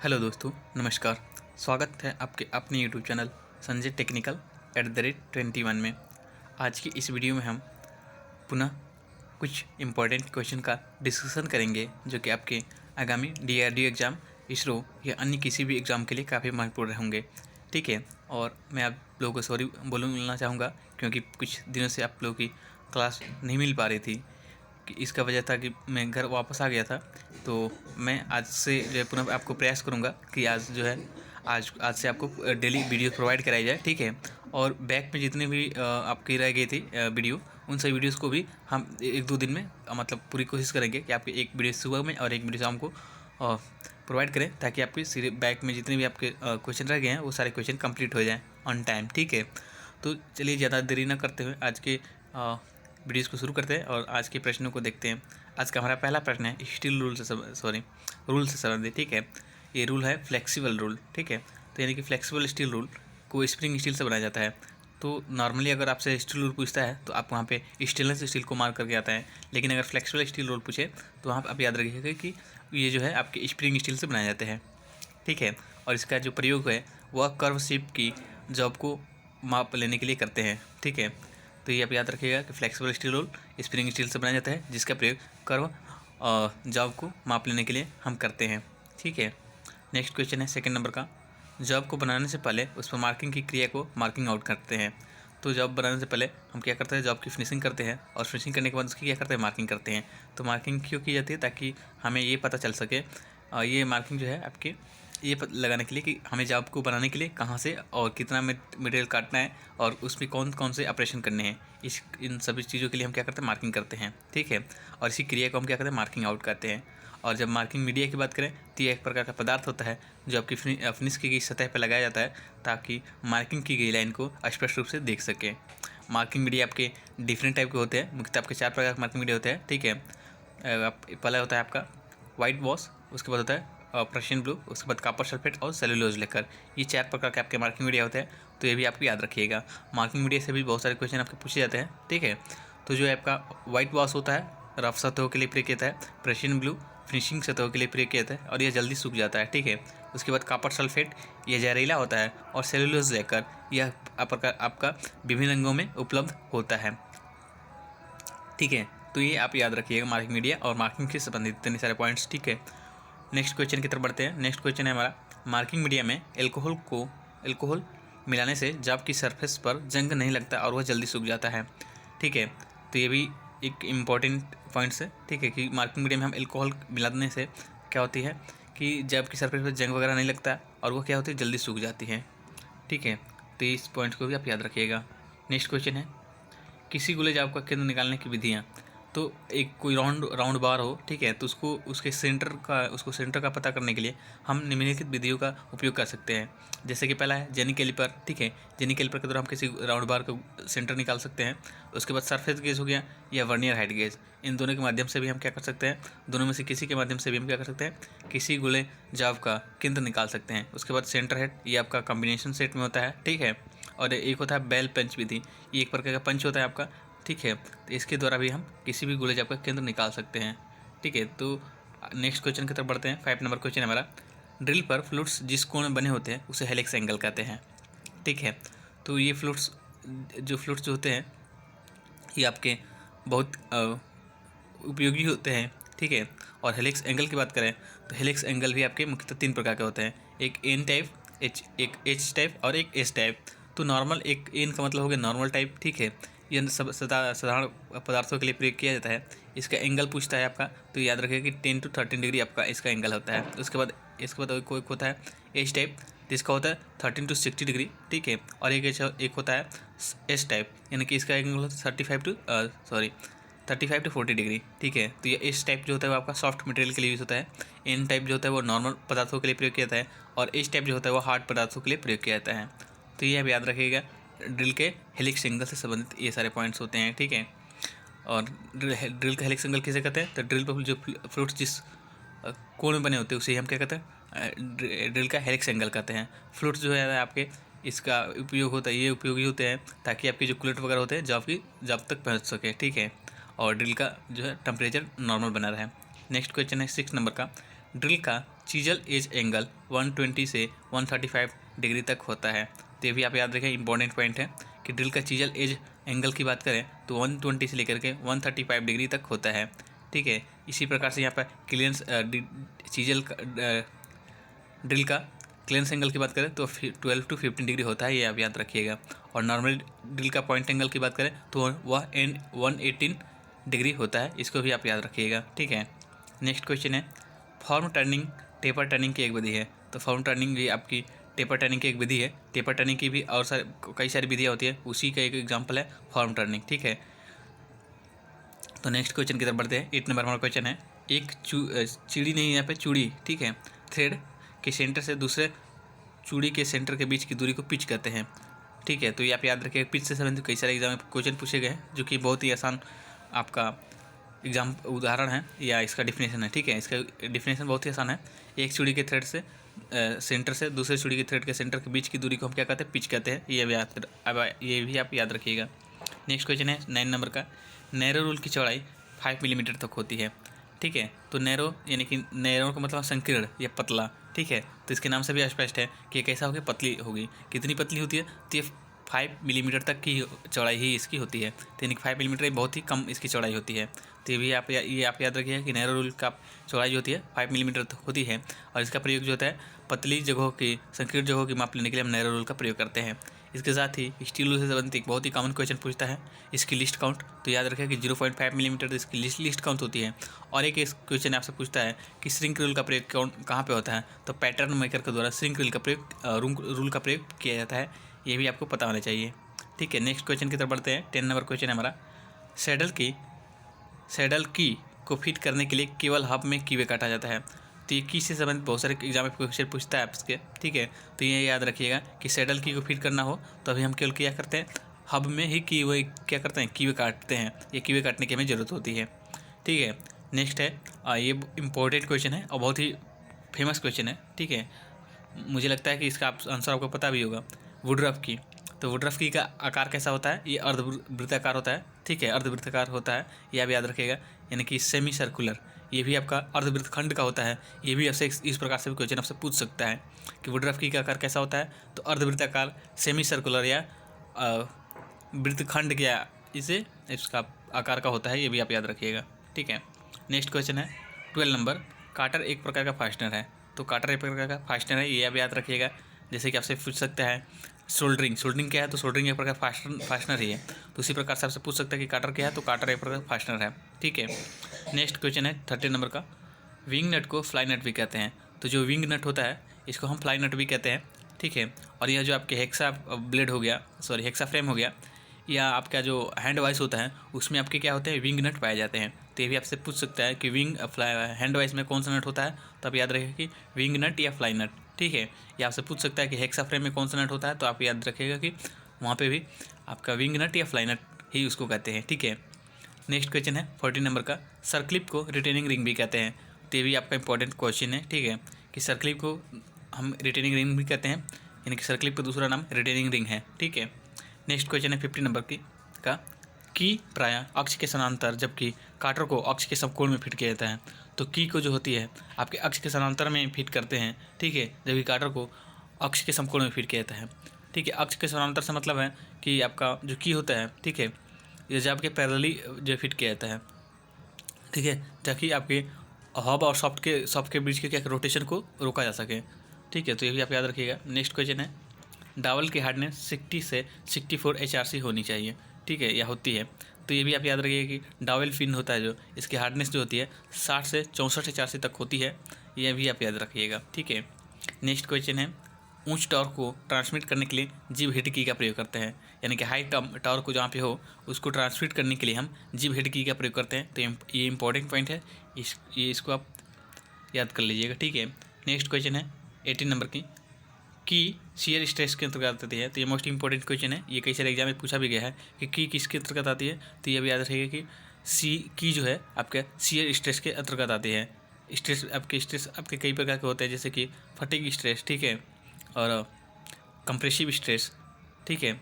Hello दोस्तों, नमस्कार। स्वागत है आपके अपने यूट्यूब चैनल संजय टेक्निकल @21 में। आज की इस वीडियो में हम पुनः कुछ इम्पोर्टेंट क्वेश्चन का डिस्कशन करेंगे जो कि आपके आगामी DRDO एग्ज़ाम, इसरो या अन्य किसी भी एग्ज़ाम के लिए काफ़ी महत्वपूर्ण होंगे। ठीक है, और मैं आप लोगों को सॉरी बोलना चाहूँगा क्योंकि कुछ दिनों से आप लोगों की क्लास नहीं मिल पा रही थी। कि इसका वजह था कि मैं घर वापस आ गया था, तो मैं आज से जो है पुनः आपको प्रयास करूँगा कि आज जो है आज आज से आपको डेली वीडियो प्रोवाइड कराई जाए। ठीक है, और बैक में जितने भी आपकी रह गई थी वीडियो, उन सभी वीडियोज़ को भी हम 1-2 दिन में मतलब पूरी कोशिश करेंगे कि आपकी एक वीडियो सुबह में और एक वीडियो शाम को प्रोवाइड करें, ताकि आपके सीधे बैक में जितने भी आपके क्वेश्चन रह गए हैं वो सारे क्वेश्चन कंप्लीट हो जाएँ ऑन टाइम। ठीक है, तो चलिए ज़्यादा देरी न करते हुए आज के वीडियोज़ को शुरू करते हैं और आज के प्रश्नों को देखते हैं। आज का हमारा पहला प्रश्न है स्टील रूल से रूल से संबंधित। ठीक है, ये रूल है फ्लेक्सिबल रूल। ठीक है, तो यानी कि फ्लेक्सिबल स्टील रूल को स्प्रिंग स्टील से बनाया जाता है। तो नॉर्मली अगर आपसे स्टील रूल पूछता है तो आप वहाँ पे स्टेनलेस स्टील को मार्क करके आता है, लेकिन अगर फ्लेक्सिबल स्टील रूल पूछे तो वहाँ पर आप याद रखिएगा कि ये जो है आपके स्प्रिंग स्टील से बनाए जाते हैं। ठीक है, और इसका जो प्रयोग है वह कर्व शेप की जॉब को माप लेने के लिए करते हैं। ठीक है, तो ये आप याद रखिएगा कि flexible steel roll spring steel से बनाया जाता है, जिसका प्रयोग कर्व जॉब को माप लेने के लिए हम करते हैं। ठीक है, नेक्स्ट क्वेश्चन है सेकंड नंबर का। जॉब को बनाने से पहले उस पर मार्किंग की क्रिया को मार्किंग आउट करते हैं। तो जॉब बनाने से पहले हम क्या करते हैं, जॉब की फिनिशिंग करते हैं, और फिनिशिंग करने के बाद उसकी क्या करते हैं, मार्किंग करते हैं। तो मार्किंग क्यों की जाती है, ताकि हमें ये पता चल सके, ये मार्किंग जो है आपके ये लगाने के लिए कि हमें जॉब को बनाने के लिए कहाँ से और कितना मटेरियल काटना है और उसमें कौन कौन से ऑपरेशन करने हैं, इन सभी चीज़ों के लिए हम क्या करते हैं, मार्किंग करते हैं। ठीक है, और इसी क्रिया को हम क्या करते हैं, मार्किंग आउट करते हैं। और जब मार्किंग मीडिया की बात करें तो ये एक प्रकार का पदार्थ होता है जो आपकी फिनिश की गई सतह पर लगाया जाता है, ताकि मार्किंग की गई लाइन को स्पष्ट रूप से देख सके। मार्किंग मीडिया आपके डिफरेंट टाइप के होते हैं, मुख्यतः आपके 4 प्रकार के मार्किंग मीडिया होते हैं। ठीक है, पहला होता है आपका वाइट वॉश, उसके बाद होता है प्रशियन ब्लू, उसके बाद कॉपर सल्फेट और सेलुलोज लेकर। ये 4 प्रकार के आपके मार्किंग मीडिया होते हैं, तो ये भी आपको याद रखिएगा। मार्किंग मीडिया से भी बहुत सारे क्वेश्चन आपके पूछे जाते हैं। ठीक है, तो जो है आपका वाइट वॉश होता है रफ सतहों के लिए प्रयोग किया जाता है, प्रशियन ब्लू फिनिशिंग सतहों के लिए प्रयोग किया जाता है और यह जल्दी सूख जाता है। ठीक है, उसके बाद कॉपर सल्फेट यह जहरीला होता है, और सेलुलोज लेकर यह आपका विभिन्न रंगों में उपलब्ध होता है। ठीक है, तो ये आप याद रखिएगा मार्किंग मीडिया और मार्किंग से संबंधित इतने सारे पॉइंट्स। ठीक है, नेक्स्ट क्वेश्चन की तरफ बढ़ते हैं। नेक्स्ट क्वेश्चन है हमारा, मार्किंग मीडिया में एल्कोहल मिलाने से जॉब की सरफेस पर जंग नहीं लगता और वह जल्दी सूख जाता है। ठीक है, तो ये भी एक इम्पॉर्टेंट पॉइंट्स है। ठीक है, कि मार्किंग मीडिया में हम एल्कोहल मिलाने से क्या होती है कि जॉब की सरफेस पर जंग वगैरह नहीं लगता और वह क्या होती है, जल्दी सूख जाती है। ठीक है, तो इस पॉइंट्स को भी आप याद रखिएगा। नेक्स्ट क्वेश्चन है, किसी गोले जॉब का केंद्र निकालने की विधियाँ। तो एक कोई राउंड बार हो, ठीक है, तो उसके सेंटर का पता करने के लिए हम निम्नलिखित विधियों का उपयोग कर सकते हैं। जैसे कि पहला है जेनी कैलिपर। ठीक है, जेनी कैलिपर के द्वारा हम किसी राउंड बार का सेंटर निकाल सकते हैं। उसके बाद सरफेस गेज हो गया या वर्नियर हाइट गेज, इन दोनों के माध्यम से भी हम क्या कर सकते हैं, दोनों में से किसी के माध्यम से भी हम क्या कर सकते हैं, किसी गोले जॉब का केंद्र निकाल सकते हैं। उसके बाद सेंटर हेड, ये आपका कॉम्बिनेशन सेट में होता है। ठीक है, और एक होता है बेल पंच विधि, ये एक प्रकार का पंच होता है आपका। ठीक है, तो इसके द्वारा भी हम किसी भी गोले जॉब का केंद्र निकाल सकते हैं। ठीक है, तो नेक्स्ट क्वेश्चन की तरफ बढ़ते हैं। 5 नंबर क्वेश्चन है हमारा, ड्रिल पर फ्लूट्स जिस कोण में बने होते हैं उसे हेलिक्स एंगल कहते हैं। ठीक है, तो ये फ्लूट्स जो होते हैं ये आपके बहुत उपयोगी होते हैं। ठीक है, और हेलिक्स एंगल की बात करें तो हेलिक्स एंगल भी आपके मुख्यतः 3 प्रकार के होते हैं, एक एन टाइप, एक एच टाइप और एक एस टाइप। तो नॉर्मल, एक एन का मतलब हो गया नॉर्मल टाइप। ठीक है, यह सब साधारण पदार्थों के लिए प्रयोग किया जाता है। इसका एंगल पूछता है आपका, तो याद रखिएगा कि 10 to 13 डिग्री आपका इसका एंगल होता है। उसके बाद एक होता है एच टाइप, जिसका होता है 13 to 60 डिग्री। ठीक है, और एक होता है एस टाइप, यानी कि इसका एंगल होता है 35 to 40 डिग्री। ठीक है, तो ये एस टाइप जो होता है वो आपका सॉफ्ट मटेरियल के लिए यूज़ होता है। एन टाइप जो होता है वो नॉर्मल पदार्थों के लिए प्रयोग किया जाता है, और एच टाइप जो होता है वो हार्ड पदार्थों के लिए प्रयोग किया जाता है। तो ये आप याद रखिएगा, ड्रिल के हेलिक्स एंगल से संबंधित ये सारे पॉइंट्स होते हैं। ठीक है, और ड्रिल का हेलिक्स एंगल किसे कहते हैं, तो ड्रिल पर जो फ्लूट्स जिस कोण में बने होते हैं उसे हम क्या कहते हैं, ड्रिल का हेलिक्स एंगल कहते हैं। फ्लूट्स जो है आपके इसका उपयोग होता है, ये उपयोगी होते हैं ताकि आपके जो कुलेट वगैरह होते हैं जॉब तक पहुँच सके। ठीक है, और ड्रिल का जो है टेम्परेचर नॉर्मल बना रहे। नेक्स्ट क्वेश्चन है 6 नंबर का, ड्रिल का चीजल एज एंगल 120 से 135 डिग्री तक होता है। तो ये भी आप याद रखें, इंपॉर्टेंट पॉइंट है कि ड्रिल का चीजल एज एंगल की बात करें तो 120 से लेकर के 135 डिग्री तक होता है। ठीक है, इसी प्रकार से यहाँ पर क्लियरेंस चीजल ड्रिल का क्लियरेंस एंगल की बात करें तो 12 to 15 डिग्री होता है, ये आप याद रखिएगा। और नॉर्मल ड्रिल का पॉइंट एंगल की बात करें तो वह 118 डिग्री होता है, इसको भी आप याद रखिएगा। ठीक है, नेक्स्ट क्वेश्चन है, फॉर्म टर्निंग टेपर टर्निंग की एक विधि है। तो फॉर्म टर्निंग भी आपकी टेपर टर्निंग की एक विधि है। टेपर टर्निंग की भी और कई सारी विधियाँ होती है, उसी का एक एग्जाम्पल है फॉर्म टर्निंग। ठीक है, तो नेक्स्ट क्वेश्चन की तरफ बढ़ते हैं। 8 नंबर हमारा क्वेश्चन है, एक चीड़ी नहीं, यहाँ पे चूड़ी, ठीक है, थ्रेड के सेंटर से दूसरे चूड़ी के सेंटर के बीच की दूरी को पिच कहते हैं। ठीक है, तो ये आप याद रखिए, पिच से संबंधित कई सारे एग्जाम में क्वेश्चन पूछे गए हैं, जो कि बहुत ही आसान आपका एग्जाम उदाहरण है या इसका डिफिनेशन है। ठीक है, इसका डिफिनेशन बहुत ही आसान है। एक चूड़ी के थ्रेड से सेंटर से दूसरे चूड़ी के थ्रेड के सेंटर के बीच की दूरी को हम क्या कहते हैं, पिच कहते हैं। ये भी आप याद रखिएगा। नेक्स्ट क्वेश्चन है 9 नंबर का, नैरो रूल की चौड़ाई 5 मिलीमीटर तक होती है। ठीक है, तो नैरो यानी कि नैरो का मतलब संकीर्ण या पतला। ठीक है, तो इसके नाम से भी स्पष्ट है कि कैसा होगी, पतली होगी। कितनी पतली होती है, तो ये 5 मिलीमीटर तक की चौड़ाई ही इसकी होती है। तो यानी कि 5 मिलीमीटर बहुत ही कम इसकी चौड़ाई होती है। तो ये भी आप याद रखिए कि नैरो रूल का चौड़ाई जो होती है 5 मिलीमीटर तक होती है। और इसका प्रयोग जो होता है पतली जगहों की, संकीर्ण जगहों की माप लेने के लिए हम नैरो रूल का प्रयोग करते हैं। इसके साथ ही स्टील रूल से संबंधित एक बहुत ही कॉमन क्वेश्चन पूछता है, इसकी लिस्ट काउंट। तो याद रखें कि 0.5 मिलीमीटर तो इसकी लिस्ट काउंट होती है। और एक क्वेश्चन आपसे पूछता है कि श्रिंक रूल का प्रयोग कहाँ पे होता है, तो पैटर्न मेकर के द्वारा श्रिंक रूल का प्रयोग किया जाता है। ये भी आपको पता होना चाहिए। ठीक है, नेक्स्ट क्वेश्चन की तरफ बढ़ते हैं। 10 नंबर क्वेश्चन है हमारा, सैडल की को फिट करने के लिए केवल हब में कीवे काटा जाता है। तो ये की से संबंधित बहुत सारे एग्जाम में क्वेश्चन पूछता है आपके। ठीक है, तो ये याद रखिएगा कि सैडल की को फिट करना हो तो अभी हम केवल क्या करते हैं, हब में ही कीवे क्या करते हैं, कीवे काटते हैं। ये कीवे काटने की हमें ज़रूरत होती है। ठीक है, नेक्स्ट है ये इम्पोर्टेंट क्वेश्चन है और बहुत ही फेमस क्वेश्चन है। ठीक है, मुझे लगता है कि इसका आंसर आपको पता भी होगा, वुडरफ की। तो वुडरफ की का आकार कैसा होता है, ये अर्धवृत्ताकार होता है। ठीक है, अर्धवृत्ताकार होता है, ये आप याद रखिएगा, यानी कि सेमी सर्कुलर। ये भी आपका अर्धवृत्त खंड का होता है। ये भी आपसे इस प्रकार से भी क्वेश्चन आपसे पूछ सकता है कि वुडरफ की का आकार कैसा होता है, तो अर्धवृत्ताकार, सेमी सर्कुलर या वृत्तखंड क्या इसे इसका आकार का होता है। ये भी आप याद रखिएगा। ठीक है, नेक्स्ट क्वेश्चन है 12 नंबर, काटर एक प्रकार का फास्टनर है। तो काटर एक प्रकार का फास्टनर है, ये आप याद रखिएगा। जैसे कि आपसे पूछ सकता है सोल्डरिंग क्या है, तो सोल्डरिंग एक प्रकार फास्टनर ही है। तो उसी प्रकार से आपसे पूछ सकता है कि काटर क्या है, तो काटर एक प्रकार फास्टनर है। ठीक है, नेक्स्ट क्वेश्चन है 13 नंबर का, विंग नट को फ्लाई नट भी कहते हैं। तो जो विंग नट होता है इसको हम फ्लाई नट भी कहते हैं। ठीक है, और यह जो आपके हेक्सा फ्रेम हो गया, या आपका जो हैंड वाइस होता है उसमें आपके क्या होते हैं, विंग नट पाए जाते हैं। तो ये भी आपसे पूछ सकता है कि हैंड वाइस में कौन सा नट होता है, तो आप याद रखिए कि विंग नट या फ्लाई नट। ठीक है, ये आपसे पूछ सकता है कि हेक्सा फ्रेम में कौन सा नट होता है, तो आप याद रखिएगा कि वहाँ पे भी आपका विंग नट या फ्लाई नट ही उसको कहते हैं। ठीक है, नेक्स्ट क्वेश्चन है 14 नंबर का, सर्क्लिप को रिटेनिंग रिंग भी कहते हैं। तो ये भी आपका इंपॉर्टेंट क्वेश्चन है। ठीक है, कि सर्क्लिप को हम रिटेनिंग रिंग भी कहते हैं, यानी कि सर्क्लिप का दूसरा नाम रिटेनिंग रिंग है। ठीक है, नेक्स्ट क्वेश्चन है 15 नंबर की प्रायः अक्ष के समानांतर जबकि काटर को अक्ष के समकोण में फिट किया जाता है। तो की को जो होती है आपके अक्ष के समानांतर में फिट करते हैं। ठीक है, जबकि काटर को अक्ष के समकोण में फिट किया जाता है। ठीक है, अक्ष के समानांतर से मतलब है कि आपका जो की होता है, ठीक है, ये जो आपके पैरेलली जो फिट किया जाता है। ठीक है, ताकि आपके हब और सॉफ्ट के बीच के क्या रोटेशन को रोका जा सके। ठीक है, तो ये भी आप याद रखिएगा। नेक्स्ट क्वेश्चन है, डावल की हार्डनेस 60 से 64 HRC होनी चाहिए। ठीक है, या होती है। तो ये भी आप याद रखिएगा कि डावल फिन होता है जो, इसकी हार्डनेस जो होती है 60 से 64 HRC तक होती है। यह भी आप याद रखिएगा। ठीक है, नेक्स्ट क्वेश्चन है, उच्च टॉर्क को ट्रांसमिट करने के लिए जिब हिट की का प्रयोग करते हैं। यानी कि हाई टॉर्क को जहाँ पे हो उसको ट्रांसमिट करने के लिए हम जिब हिट की का प्रयोग करते हैं। तो ये इंपॉर्टेंट पॉइंट है, इसको आप याद कर लीजिएगा। ठीक है, नेक्स्ट क्वेश्चन है 18 नंबर की शियर स्ट्रेस के अंतर्गत आती है। तो ये मोस्ट इंपॉर्टेंट क्वेश्चन है, ये कई सारे एग्जाम में पूछा भी गया है कि की किसके अंतर्गत आती है। तो ये भी याद रखिएगा कि की जो है आपके शियर स्ट्रेस के अंतर्गत आती है। स्ट्रेस आपके कई प्रकार के होते हैं, जैसे कि फटीग स्ट्रेस, ठीक है, और कंप्रेसिव स्ट्रेस। ठीक है,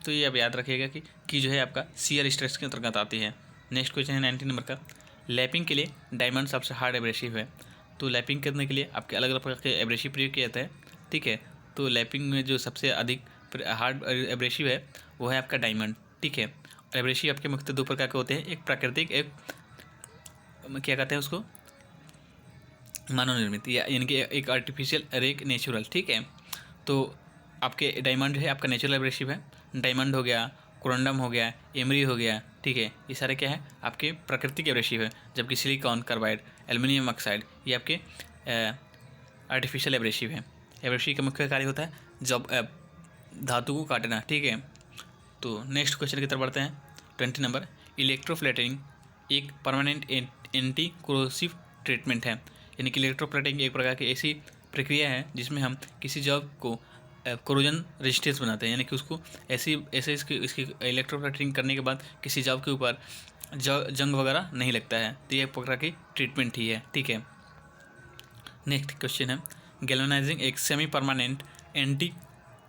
तो ये अब याद रखिएगा कि जो है आपका शियर स्ट्रेस के अंतर्गत आती है। नेक्स्ट क्वेश्चन है 19 नंबर का, लैपिंग के लिए डायमंड सबसे हार्ड एब्रेसिव है। तो लैपिंग करने के लिए आपके अलग अलग प्रकार के एब्रेसिव प्रयोग किया जाता है, ठीक है। तो लैपिंग में जो सबसे अधिक हार्ड एब्रेसिव है वो है आपका डायमंड, ठीक है। एब्रेसिव आपके मुख्यतः दो प्रकार के होते हैं, एक प्राकृतिक, एक क्या कहते हैं उसको, मानव निर्मित, यानी कि एक आर्टिफिशियल और एक नेचुरल, ठीक है। तो आपके डायमंड है आपका नेचुरल एब्रेसिव है, डायमंड हो गया, कोरंडम हो गया, एमरी हो गया, ठीक है। ये सारे क्या है आपके प्राकृतिक एब्रेसिव है, जबकि सिलिकॉन कार्बाइड, एल्युमिनियम ऑक्साइड ये आपके आर्टिफिशियल एब्रेसिव है। एब्रेसिव का मुख्य कार्य होता है जब धातु को काटना, ठीक है। तो नेक्स्ट क्वेश्चन की तरफ बढ़ते हैं। 20 नंबर, इलेक्ट्रोफ्लेटिंग एक परमानेंट एंटी कोरोसिव ट्रीटमेंट है, यानी कि इलेक्ट्रोफ्लेटिंग एक प्रकार की ऐसी प्रक्रिया है जिसमें हम किसी जॉब को कोरोजन रेजिस्टेंस बनाते हैं, यानी कि उसको ऐसे इसकी इलेक्ट्रोफ्लेटिंग करने के बाद किसी जॉब के ऊपर जंग वगैरह नहीं लगता है। तो ये एक प्रकार की ट्रीटमेंट ही है, ठीक है। नेक्स्ट क्वेश्चन है, गैल्वेनाइजिंग एक semi permanent anti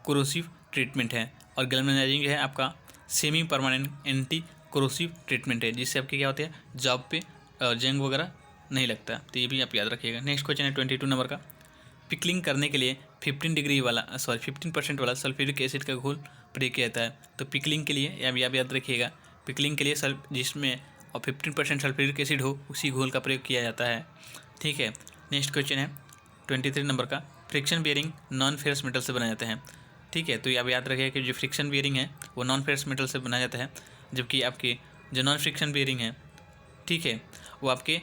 corrosive treatment है, और गैल्वेनाइजिंग है आपका semi permanent anti corrosive treatment है, जिससे आपके क्या होते हैं जॉब पे जंग वगैरह नहीं लगता। तो ये भी आप याद रखिएगा। नेक्स्ट क्वेश्चन है 22 नंबर का, पिकलिंग करने के लिए 15% वाला सल्फ्यूरिक एसिड का घोल प्रयोग किया जाता है। तो पिकलिंग के लिए आप याद रखिएगा, पिकलिंग के लिए जिसमें 15% सल्फ्यूरिक एसिड हो उसी घोल का प्रयोग किया जाता है, ठीक है। नेक्स्ट क्वेश्चन है 23 नंबर का, friction bearing non ferrous metal से बनाया जाता है, ठीक है। तो ये आप याद रखिएगा कि जो फ्रिक्शन बियरिंग है वो नॉन फेरस मेटल से बनाया जाता है, जबकि आपके जो नॉन फ्रिक्शन बियरिंग है, ठीक है, वो आपके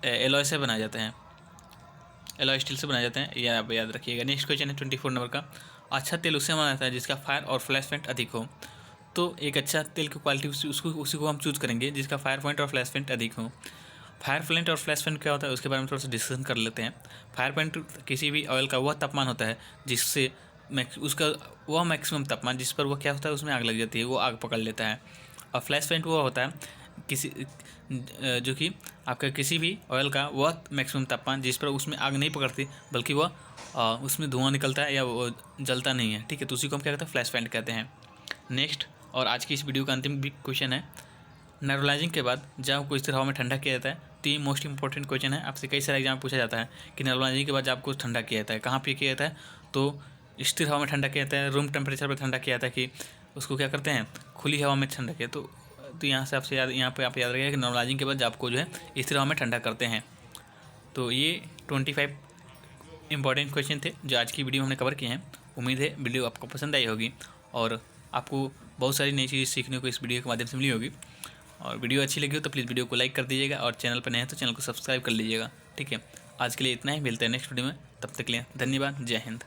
एलॉय से बनाया जाता है, एलॉय स्टील से बनाया जाता है, यह आप याद रखिएगा। नेक्स्ट क्वेश्चन है 24 नंबर का, अच्छा तेल उससे बनाया जाता है जिसका फायर और फ्लैश पॉइंट अधिक हो। तो एक अच्छा तेल की क्वालिटी उसी को हम चूज़ करेंगे जिसका फायर पॉइंट और फ्लैश पॉइंट अधिक हो। फायर पॉइंट और फ्लैश पॉइंट क्या होता है उसके बारे में थोड़ा सा डिस्कशन कर लेते हैं। फायर पॉइंट किसी भी ऑयल का वह तापमान होता है जिससे उसका वह मैक्सिमम तापमान जिस पर वो क्या होता है उसमें आग लग जाती है, वो आग पकड़ लेता है। और फ्लैश पॉइंट वो होता है जो कि आपका किसी भी ऑयल का वह मैक्सिमम तापमान जिस पर उसमें आग नहीं पकड़ती बल्कि वह उसमें धुआं निकलता है या वो जलता नहीं है, ठीक है। तो उसी को हम क्या कहते हैं फ्लैश पॉइंट कहते हैं। नेक्स्ट और आज की इस वीडियो का अंतिम भी क्वेश्चन है, नर्वलाइजिंग के बाद जाप को स्थिर हवा में ठंडा किया जाता है। तो ये मोस्ट इंपॉर्टेंट क्वेश्चन है, आपसे कई सारे एग्जाम में पूछा जाता है कि नर्वलाइजिंग के बाद जाप को ठंडा किया जाता है, कहाँ पे किया जाता है, तो स्थिर हवा में ठंडा किया जाता है, रूम टेम्परेचर पर ठंडा किया जाता है, कि उसको क्या करते हैं खुली हवा में ठंडा किया। तो यहाँ से आपसे यहाँ पे आप याद रखिएगा कि नॉर्मलाइजिंग के बाद जाप को जो है स्थिर हवा में ठंडा करते हैं। तो ये 25 इंपॉर्टेंट क्वेश्चन थे जो आज की वीडियो में हमने कवर किए हैं। उम्मीद है वीडियो आपको पसंद आई होगी और आपको बहुत सारी नई चीज़ सीखने को इस वीडियो के माध्यम से मिली होगी। और वीडियो अच्छी लगी हो तो प्लीज़ वीडियो को लाइक कर दीजिएगा और चैनल पर नए हैं तो चैनल को सब्सक्राइब कर लीजिएगा, ठीक है। आज के लिए इतना ही, मिलते हैं नेक्स्ट वीडियो में, तब तक के लिए धन्यवाद, जय हिंद।